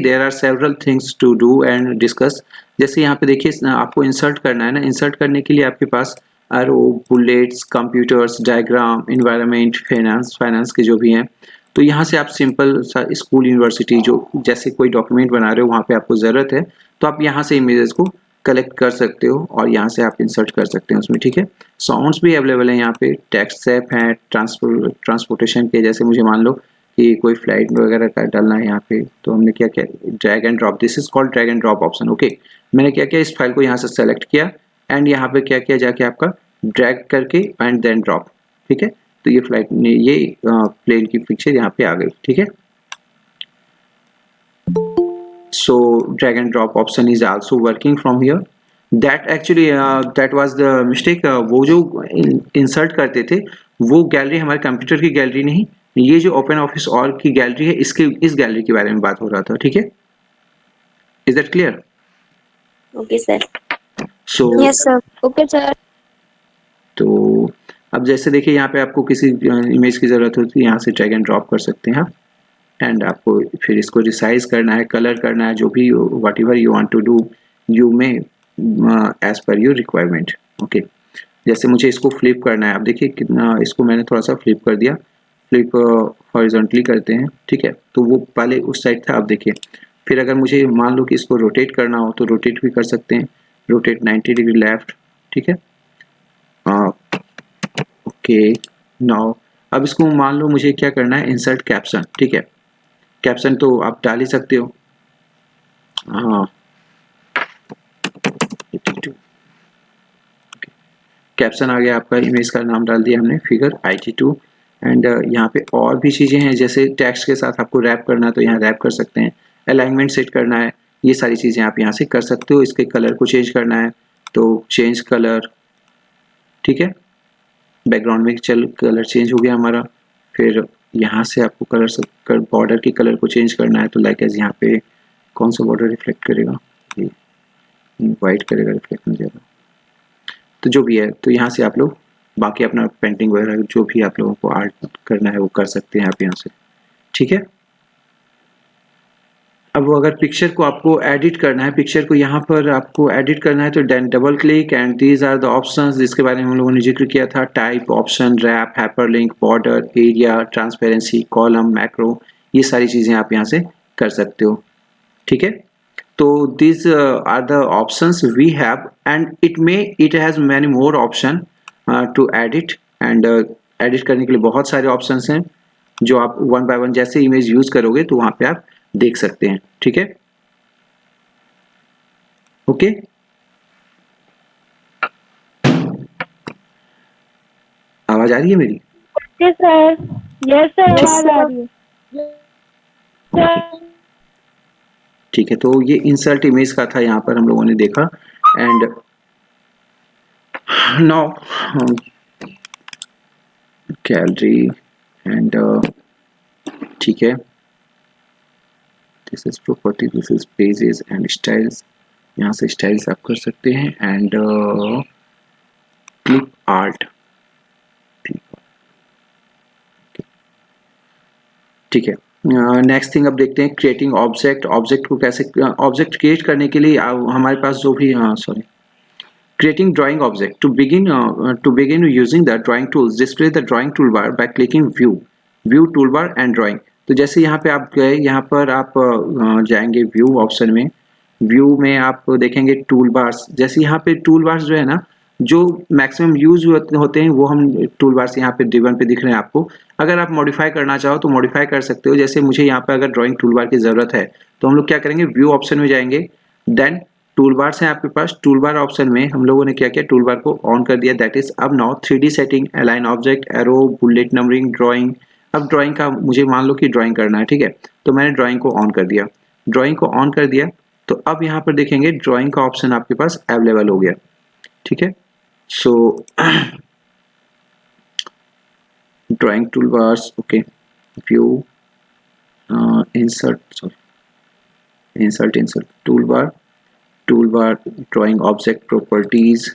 [SPEAKER 1] there are several things to do and discuss। जैसे यहाँ पे देखिए आपको इंसर्ट करना है ना, इंसर्ट करने के लिए आपके पास arrow, bullets, computers, diagram, environment, finance के जो भी हैं, तो यहाँ से आप सिंपल सा स्कूल, यूनिवर्सिटी, जो जैसे कोई डॉक्यूमेंट बना रहे हो वहाँ पे आपको ज़रूरत है तो आप यहाँ से इमेजेस को कलेक्ट कर सकते हो और यहाँ से आप इंसर्ट कर सकते हैं उसमें, ठीक है। साउंड्स भी अवेलेबल हैं यहाँ पे, टेक्स्ट सेप हैं, ट्रांसपोर्टेशन के, जैसे मुझे मान लो कि कोई फ्लाइट वगैरह का डालना है यहाँ पे, तो हमने क्या किया, drag and drop, this is called drag and drop option, okay. मैंने क्या किया, इस फाइल को यहाँ से सेलेक्ट किया एंड यहाँ पे क्या किया, जाके आपका ड्रैग करके एंड देन ड्रॉप, ठीक है। तो ये फ्लाइट में ये प्लेन की पिक्चर यहाँ पे आ गई, ठीक है। So drag and drop option is also working from here. That actually that was the mistake। वो जो insert करते थे वो गैलरी हमारे कंप्यूटर की गैलरी नहीं, ये जो ओपन ऑफिस और की गैलरी है, इसके इस गैलरी के बारे में बात हो रहा था, ठीक है। Is that clear?
[SPEAKER 2] Okay, sir.
[SPEAKER 1] So
[SPEAKER 2] Yes, sir. Okay, sir.
[SPEAKER 1] तो अब जैसे देखिए यहाँ पे आपको किसी इमेज की ज़रूरत होती है, यहाँ से ड्रैग एंड ड्रॉप कर सकते हैं आप, एंड आपको फिर इसको रिसाइज करना है, कलर करना है, जो भी whatever you want to do you may as per your requirement, okay. जैसे मुझे इसको फ्लिप करना है, आप देखिए कितना, इसको मैंने थोड़ा सा फ्लिप कर दिया, फ्लिप हॉरिजॉन्टली करते हैं, ठीक है। तो वो पहले उस साइड था, अब देखिए फिर अगर मुझे मान लो कि इसको रोटेट करना हो तो रोटेट भी कर सकते हैं, रोटेट 90 डिग्री लेफ्ट, ठीक है, ओके। नाउ अब इसको मान लो मुझे क्या करना है, इंसर्ट कैप्शन, ठीक है। कैप्शन तो आप डाल ही सकते हो, हाँ, कैप्शन आ गया आपका, इमेज का नाम डाल दिया हमने फिगर IT2। एंड यहाँ पे और भी चीज़ें हैं, जैसे टेक्स्ट के साथ आपको रैप करना है तो यहाँ रैप कर सकते हैं, अलाइनमेंट सेट करना है, ये सारी चीज़ें आप यहाँ से कर सकते हो। इसके कलर को चेंज करना है तो चेंज कलर, ठीक है, बैकग्राउंड में चल कलर चेंज हो गया हमारा। फिर यहाँ से आपको कलर बॉर्डर के कलर को चेंज करना है तो लाइक एज यहाँ पे कौन सा बॉर्डर रिफ्लेक्ट करेगा, ये वाइट करेगा, रिफ्लेक्ट नहीं ज़्यादा, तो जो भी है, तो यहाँ से आप लोग बाकी अपना पेंटिंग वगैरह जो भी आप लोगों को आर्ट करना है वो कर सकते हैं आप यहाँ से, ठीक है। अब अगर पिक्चर को आपको एडिट करना है, पिक्चर को यहाँ पर आपको एडिट करना है तो then double click and these are the options जिसके बारे में हम लोगों ने जिक्र किया था। Type, option, wrap, hyperlink, border, area, transparency, column, macro, ये सारी चीज़ें आप यहाँ से कर सकते हो, ठीक है। तो these are the options we have and it has many more option to edit and edit करने के लिए बहुत सारे options हैं जो आप वन बाय वन जैसे इमेज यूज करोगे तो वहां पे आप देख सकते हैं, ठीक है। ओके, आवाज आ रही है मेरी?
[SPEAKER 3] यस सर, यस सर, आवाज आ रही है।
[SPEAKER 1] ठीक है, तो ये इंसर्ट इमेज का था, यहाँ पर हम लोगों ने देखा। एंड नाउ गैलरी एंड ठीक है, this is property, this is pages and styles, यहाँ से स्टाइल्स आप कर सकते हैं। एंड क्लिप आर्ट, ठीक है। नेक्स्ट थिंग अब देखते हैं क्रिएटिंग ऑब्जेक्ट। ऑब्जेक्ट को कैसे, ऑब्जेक्ट क्रिएट करने के लिए हमारे पास जो भी creating drawing object to begin using the drawing tools, display the drawing toolbar by clicking view toolbar and drawing। तो जैसे यहाँ पे आप गए, यहाँ पर आप जाएंगे व्यू ऑप्शन में, व्यू में आप देखेंगे टूल बार्स। जैसे यहाँ पे टूल बार्स जो है ना, जो मैक्सिमम यूज होते हैं वो हम टूल बार्स यहाँ पे रिबन पे दिख रहे हैं आपको। अगर आप मॉडिफाई करना चाहो तो मॉडिफाई कर सकते हो। जैसे मुझे यहाँ पे अगर ड्राइंग टूल बार की ज़रूरत है तो हम लोग क्या करेंगे, व्यू ऑप्शन में जाएंगे, देन टूल बार्स हैं आपके पास। टूल बार ऑप्शन में हम लोगों ने क्या किया, टूल बार को ऑन कर दिया। दैट इज अब now 3D setting, align object, arrow, bullet numbering, drawing. अब ड्राइंग का मुझे मान लो कि ड्राइंग करना है, ठीक है, तो मैंने ड्राइंग को ऑन कर दिया। ड्राइंग को ऑन कर दिया तो अब यहाँ पर देखेंगे ड्राइंग का ऑप्शन आपके पास अवेलेबल हो गया, ठीक है। सो drawing tool bars, okay, view, insert tool bar, drawing object properties,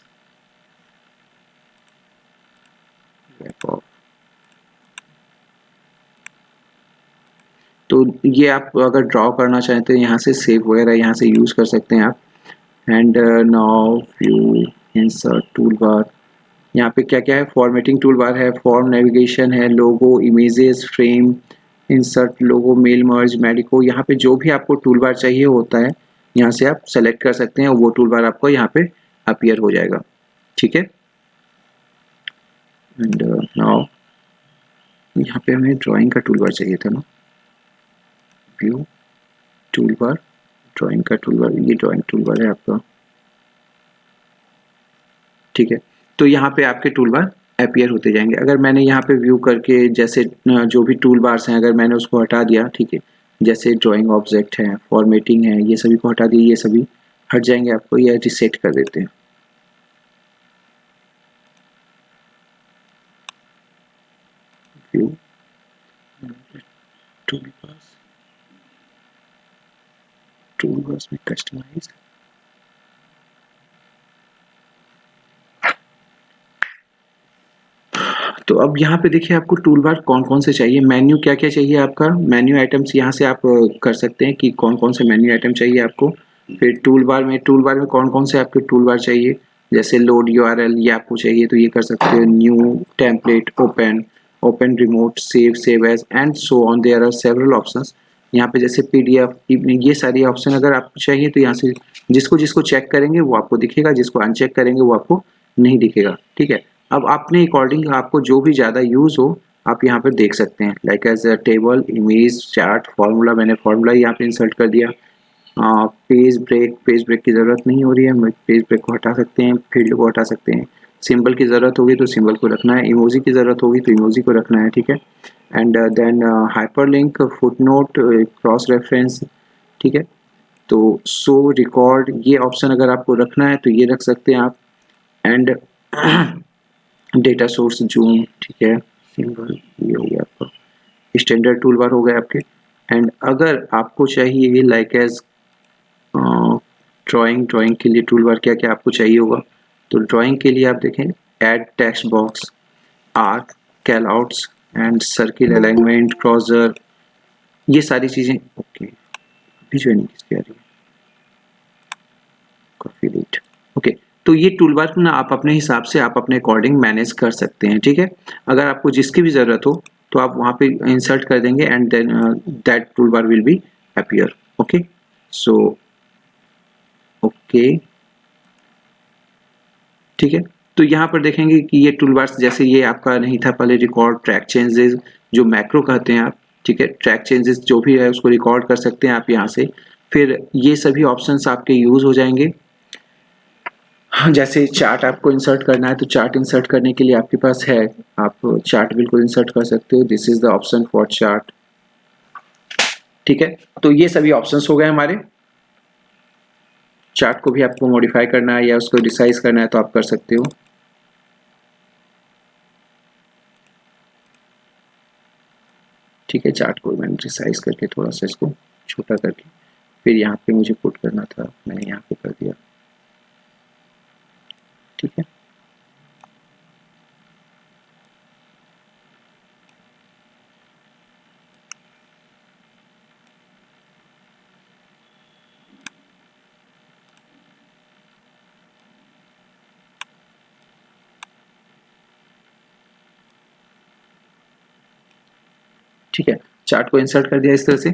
[SPEAKER 1] तो ये आप अगर ड्रॉ करना चाहते हैं यहाँ से सेव वगैरह यहाँ से यूज कर सकते हैं आप। And now view, insert tool bar, यहाँ पे क्या क्या है, फॉर्मेटिंग टूल बार है, फॉर्म नेविगेशन है, लोगो, इमेजेस, फ्रेम, इंसर्ट लोगो, मेल मर्ज, मेडिको। यहाँ पे जो भी आपको टूल बार चाहिए होता है यहाँ से आप सेलेक्ट कर सकते हैं, वो टूल बार आपको यहाँ पे अपीयर हो जाएगा, ठीक है। एंड नाउ यहाँ पे हमें ड्राइंग का टूल बार चाहिए था ना, व्यू टूल बार, ड्राइंग का टूल बार, ये ड्राइंग टूल बार है आपका, ठीक है। तो यहाँ पे आपके टूल बार अपीयर होते जाएंगे। अगर मैंने यहाँ पे व्यू करके जैसे जो भी टूल बार्स हैं अगर मैंने उसको हटा दिया, ठीक है, जैसे ड्राइंग ऑब्जेक्ट है, फॉर्मेटिंग है, ये सभी को हटा दिए, ये सभी हट जाएंगे आपको, ये रिसेट कर देते हैं। व्यू टूल बार्स में कस्टमाइज, तो अब यहाँ पे देखिए आपको टूल बार कौन कौन से चाहिए, मेन्यू क्या क्या चाहिए आपका, मेन्यू आइटम्स यहाँ से आप कर सकते हैं कि कौन कौन से मेन्यू आइटम चाहिए आपको। फिर टूल बार में कौन कौन से आपके टूल बार चाहिए, जैसे लोड URL ये आपको चाहिए तो ये कर सकते हो, new, template, open remote, save as and so on. There are several options यहाँ पे, जैसे PDF, ये सारी ऑप्शन अगर आपको चाहिए तो यहाँ से जिसको चेक करेंगे वो आपको दिखेगा, जिसको अनचेक करेंगे वो आपको नहीं दिखेगा, ठीक है। अब अपने अकॉर्डिंग आपको जो भी ज़्यादा यूज़ हो आप यहाँ पर देख सकते हैं, like as a table, image, chart, formula. मैंने फार्मूला यहाँ पे इंसर्ट कर दिया। पेज ब्रेक की ज़रूरत नहीं हो रही है, पेज ब्रेक को हटा सकते हैं, फील्ड को हटा सकते हैं। सिंबल की ज़रूरत होगी तो सिंबल को रखना है, इमोजी की ज़रूरत होगी तो इमोजी को रखना है, ठीक है। And then hyperlink, footnote, cross reference, ठीक है। तो शो रिकॉर्ड ये ऑप्शन अगर आपको रखना है तो ये रख सकते हैं आप। एंड डेटा सोर्स जूम, ठीक है, सिंबल ये हो गया आपका, स्टैंडर्ड टूल बार हो गए आपके। एंड अगर आपको चाहिए लाइक एज ड्राइंग के लिए टूल बार क्या क्या आपको चाहिए होगा, तो ड्राइंग के लिए आप देखें add text box, arc, callouts and circle alignment, crosser, ये सारी चीज़ें। ओके, अभी ज्वाइनिंग किसकी आ रही है, काफ़ी लेट। ओके, तो ये टूल बार ना आप अपने हिसाब से आप अपने अकॉर्डिंग मैनेज कर सकते हैं, ठीक है। अगर आपको जिसकी भी ज़रूरत हो तो आप वहाँ पे इंसर्ट कर देंगे and then that tool bar will be appear. Okay, so okay, ठीक है। तो यहाँ पर देखेंगे कि ये टूल बार्स जैसे ये आपका नहीं था पहले, रिकॉर्ड, ट्रैक चेंजेस, जो मैक्रो कहते हैं आप, ठीक है, ट्रैक चेंजेस जो भी है उसको रिकॉर्ड कर सकते हैं आप यहाँ से। फिर ये सभी ऑप्शंस आपके यूज़ हो जाएंगे। जैसे चार्ट आपको इंसर्ट करना है तो चार्ट इंसर्ट करने के लिए आपके पास है, आप चार्ट बिल्कुल इंसर्ट कर सकते हो। This is the option for chart, ठीक है। तो ये सभी ऑप्शंस हो गए हमारे। चार्ट को भी आपको मॉडिफाई करना है या उसको रिसाइज करना है तो आप कर सकते हो। ठीक है, चार्ट को मैंने रिसाइज करके थोड़ा सा इसको छोटा करके फिर यहाँ पे मुझे पुट करना था, मैंने यहाँ पे कर दिया, ठीक है। ठीक है, चार्ट को इंसर्ट कर दिया इस तरह से।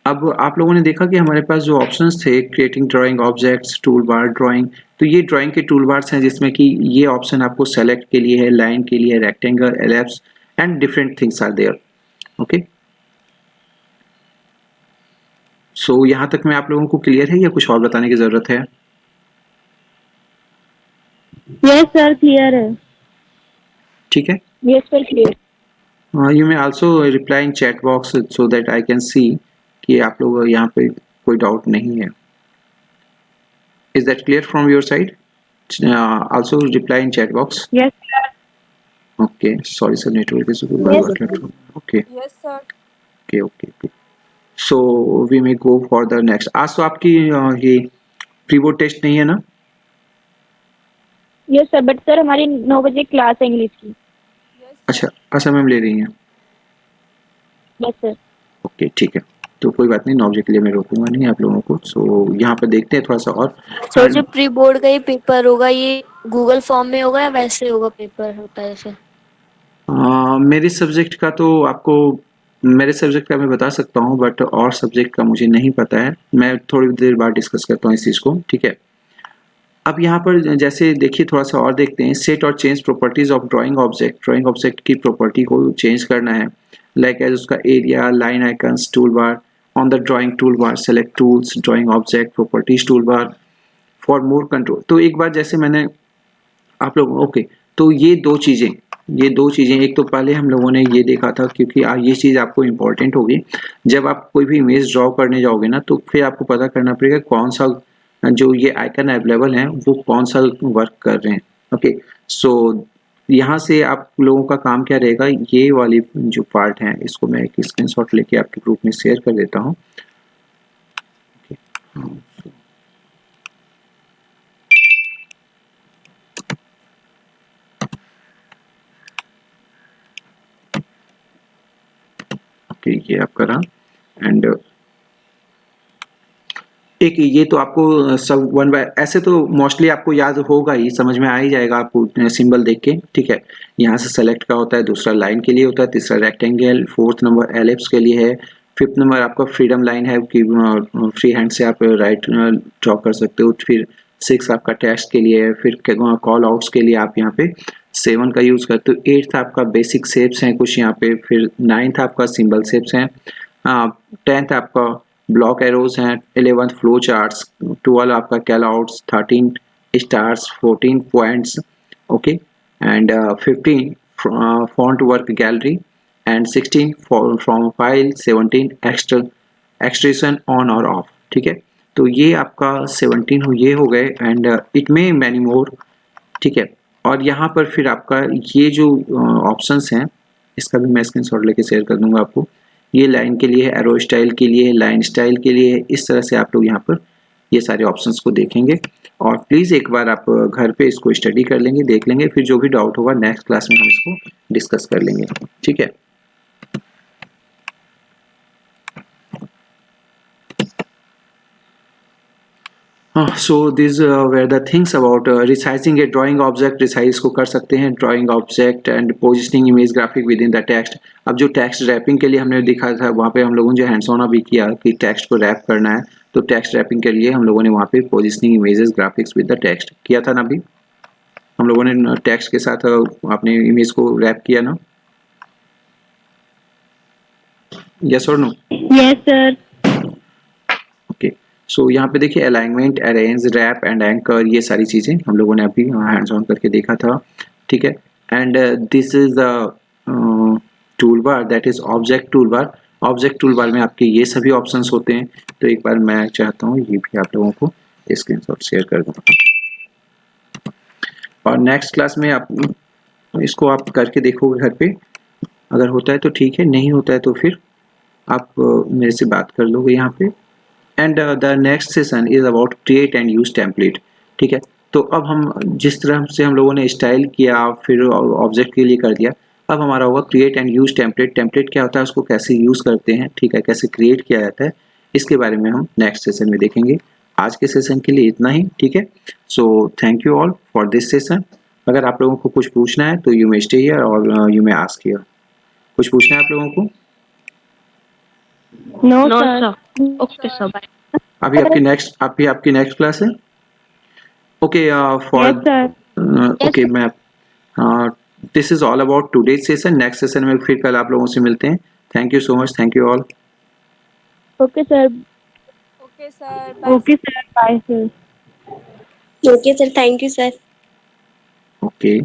[SPEAKER 1] अब आप लोगों ने देखा कि हमारे पास जो ऑप्शंस थे, creating drawing objects, tool bar, drawing, तो ये ड्राइंग के टूल बार्स हैं जिसमें कि ये ऑप्शन आपको सेलेक्ट के लिए है, लाइन के लिए, rectangle, ellipse and different things are there. Okay, so यहाँ तक में आप लोगों को क्लियर है या कुछ और बताने की जरूरत है?
[SPEAKER 3] यस सर, क्लियर है।
[SPEAKER 1] ठीक है,
[SPEAKER 2] yes sir, clear.
[SPEAKER 1] You may also reply in chat box so that I can see कि आप लोग यहाँ पे कोई डाउट नहीं है। Is that clear from your side? Also reply in chat box.
[SPEAKER 3] Yes sir.
[SPEAKER 1] Okay, sorry sir, network is
[SPEAKER 2] Yes,
[SPEAKER 1] okay.
[SPEAKER 2] Yes, sir.
[SPEAKER 1] Okay. So we may go for the next. आज तो आपकी ये pre board test नहीं है ना?
[SPEAKER 2] Yes sir, but sir हमारी 9 बजे class है इंग्लिश की।
[SPEAKER 1] अच्छा मैम ले रही हैं।
[SPEAKER 2] Yes sir.
[SPEAKER 1] ओके, ठीक है, तो कोई बात नहीं, 9 बजे के लिए मैं रोकूंगा नहीं आप लोगों को। सो यहाँ पर देखते हैं थोड़ा सा और।
[SPEAKER 5] सर जो प्री बोर्ड का ये पेपर होगा ये गूगल फॉर्म में होगा या वैसे होगा, पेपर होता है जैसे?
[SPEAKER 1] मेरे सब्जेक्ट का तो आपको मेरे सब्जेक्ट का मैं बता सकता हूँ, बट और सब्जेक्ट का मुझे नहीं पता है। मैं थोड़ी देर बाद डिस्कस करता हूँ इस चीज़ को, ठीक है। अब यहाँ पर जैसे देखिए थोड़ा सा और देखते हैं, सेट और change properties of drawing object की प्रॉपर्टी को चेंज करना है, लाइक एज उसका area, line icons, tool bar, on the drawing tool bar select tools, drawing object properties tool bar for more control. तो एक बार जैसे मैंने आप लोग ओके, तो ये दो चीज़ें एक तो पहले हम लोगों ने ये देखा था, क्योंकि ये चीज़ आपको इम्पोर्टेंट होगी जब आप कोई भी इमेज ड्रॉ करने जाओगे ना, तो फिर आपको पता करना पड़ेगा कौन सा जो ये आइकन अवेलेबल हैं वो कौन सा वर्क कर रहे हैं। ओके, सो यहाँ से आप लोगों का काम क्या रहेगा, ये वाली जो पार्ट है इसको मैं एक स्क्रीनशॉट लेके आपके ग्रुप में शेयर कर देता हूँ। ये आपका रहा। एंड एक ये तो आपको सब वन बाय ऐसे तो मोस्टली आपको याद होगा ही, समझ में आ ही जाएगा आपको सिंबल देख के, ठीक है। यहाँ से सेलेक्ट का होता है, दूसरा लाइन के लिए होता है, तीसरा रेक्टेंगल, फोर्थ नंबर एलिप्स के लिए है, फिफ्थ नंबर आपका फ्रीडम लाइन है कि फ्री हैंड से आप राइट ड्रॉ कर सकते हो, फिर 6 आपका टेक्स्ट के लिए है, फिर कॉल आउट्स के लिए आप यहाँ पे 7 का यूज़ करते हो, 8th आपका बेसिक शेप्स हैं कुछ यहाँ पे, फिर 9th आपका सिंबल शेप्स हैं, 10th आपका ब्लॉक एरोज हैं, 11th फ्लो चार्ट्स, 12 आपका callouts, 13 stars, 14 points, okay, and 15 font work gallery, and 16 from file, 17 extrusion on और ऑफ। ठीक है। तो ये आपका 17 ये हो गए and it may many more, ठीक है। और यहाँ पर फिर आपका ये जो ऑप्शंस हैं इसका भी मैं स्क्रीनशॉट लेके शेयर कर दूंगा आपको। ये लाइन के लिए है, एरो स्टाइल के लिए, लाइन स्टाइल के लिए, इस तरह से आप लोग यहाँ पर ये सारे ऑप्शंस को देखेंगे और प्लीज़ एक बार आप घर पे इसको स्टडी कर लेंगे, देख लेंगे, फिर जो भी डाउट होगा नेक्स्ट क्लास में हम इसको डिस्कस कर लेंगे, ठीक है। So this were the things about resizing a drawing object. Resize को कर सकते हैं drawing object and positioning image graphic within the text. अब जो टेक्स्ट रैपिंग के लिए हमने दिखा था वहाँ पे हम लोगों ने जो हैंड्स ऑन अभी किया कि टेक्स्ट को रैप करना है, तो टेक्स्ट रैपिंग के लिए हम लोगों ने वहाँ पे positioning images graphics with the text किया था ना। अभी हम लोगों ने टेक्स्ट के साथ अपने इमेज को रैप किया ना, यस और no?
[SPEAKER 3] Yes sir.
[SPEAKER 1] Okay, so यहाँ पे देखिए alignment, arrange, wrap and anchor, ये सारी चीज़ें हम लोगों ने अभी हैंड्स ऑन करके देखा था, ठीक है। And this is the tool bar, that is object tool bar. Object tool bar में आपके ये सभी ऑप्शंस होते हैं। तो एक बार मैं चाहता हूँ ये भी आप लोगों को स्क्रीनशॉट शेयर कर दूँ और नेक्स्ट क्लास में आप इसको आप करके देखोगे घर पे, अगर होता है तो ठीक है, नहीं होता है तो फिर आप मेरे से बात कर लोगे यहाँ पे। And the next session is about create and use template, ठीक है। तो अब हम जिस तरह से हम लोगों ने स्टाइल किया फिर ऑब्जेक्ट के लिए कर दिया, अब हमारा होगा create and use template. Template क्या होता है, उसको कैसे यूज़ करते हैं, ठीक है, कैसे क्रिएट किया जाता है, इसके बारे में हम नेक्स्ट सेशन में देखेंगे। आज के सेशन के लिए इतना ही, ठीक है। So thank you all for this session. अगर आप लोगों को कुछ पूछना है तो यू मे स्टे हियर और यू मे आस्क हियर। कुछ पूछना है आप लोगों को?
[SPEAKER 3] No
[SPEAKER 4] no
[SPEAKER 3] sir.
[SPEAKER 4] Sir. Okay sir, bye.
[SPEAKER 1] अभी आपकी नेक्स्ट क्लास है? Okay,
[SPEAKER 3] yes
[SPEAKER 1] for
[SPEAKER 3] sir.
[SPEAKER 1] Okay मैं this is all about today's session. Next session में फिर कल आप लोगों से मिलते हैं। Thank you so much, thank you all.
[SPEAKER 2] Okay sir.
[SPEAKER 5] Okay sir,
[SPEAKER 3] okay sir, bye sir.
[SPEAKER 5] Okay sir, thank you sir.
[SPEAKER 1] Okay.